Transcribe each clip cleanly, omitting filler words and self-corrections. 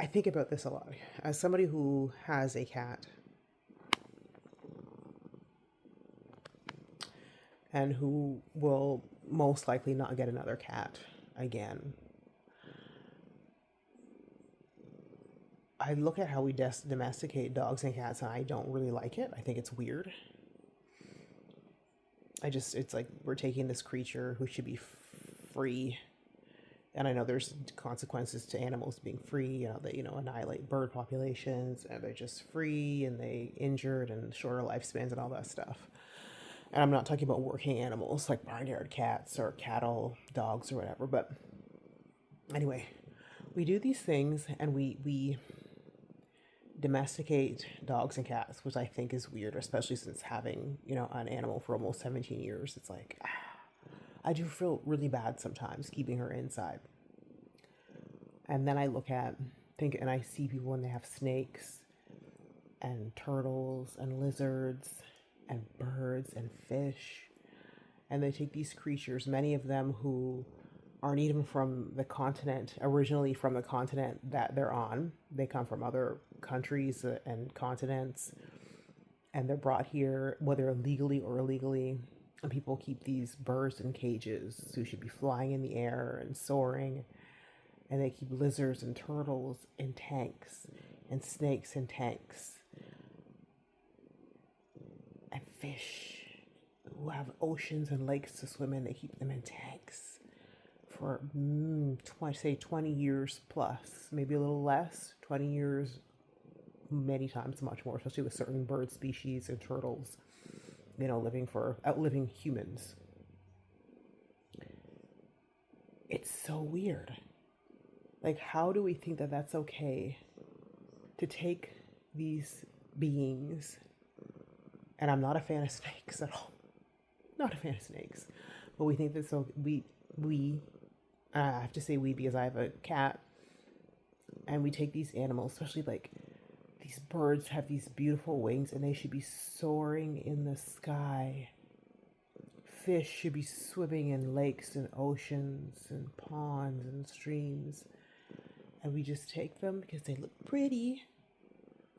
I think about this a lot. As somebody who has a cat and who will most likely not get another cat again, I look at how we domesticate dogs and cats, and I don't really like it. I think it's weird. It's like we're taking this creature who should be free. And I know there's consequences to animals being free, they, annihilate bird populations, and they're just free and they injured and shorter lifespans and all that stuff. And I'm not talking about working animals like barnyard cats or cattle, dogs, or whatever. But anyway, we do these things and we domesticate dogs and cats, which I think is weird, especially since having, an animal for almost 17 years. It's like, I do feel really bad sometimes keeping her inside. And then I and I see people when they have snakes and turtles and lizards and birds and fish. And they take these creatures, many of them who aren't even from the continent, originally from the continent that they're on. They come from other countries and continents, and they're brought here, whether legally or illegally. And people keep these birds in cages who should be flying in the air and soaring. And they keep lizards and turtles in tanks and snakes in tanks. And fish who have oceans and lakes to swim in, they keep them in tanks for 20 years plus, maybe a little less, 20 years, many times much more, especially with certain bird species and turtles, outliving humans. It's so weird. Like, how do we think that that's okay to take these beings? And I'm not a fan of snakes at all. Not a fan of snakes. But we think that I have to say we because I have a cat. And we take these animals, especially like these birds have these beautiful wings and they should be soaring in the sky. Fish should be swimming in lakes and oceans and ponds and streams. And we just take them because they look pretty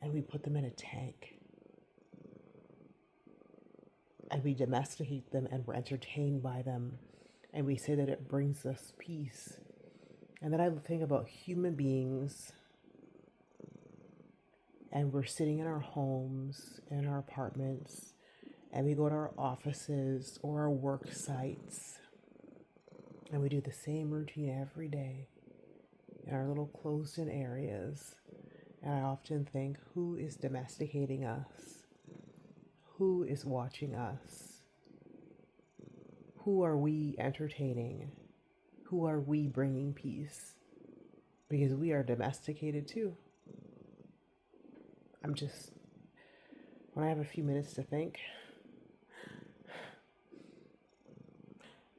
and we put them in a tank. And we domesticate them and we're entertained by them. And we say that it brings us peace. And then I think about human beings, and we're sitting in our homes, in our apartments, and we go to our offices or our work sites, and we do the same routine every day in our little closed-in areas. And I often think, who is domesticating us? Who is watching us? Who are we entertaining? Who are we bringing peace? Because we are domesticated too. When I have a few minutes to think.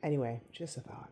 Anyway, just a thought.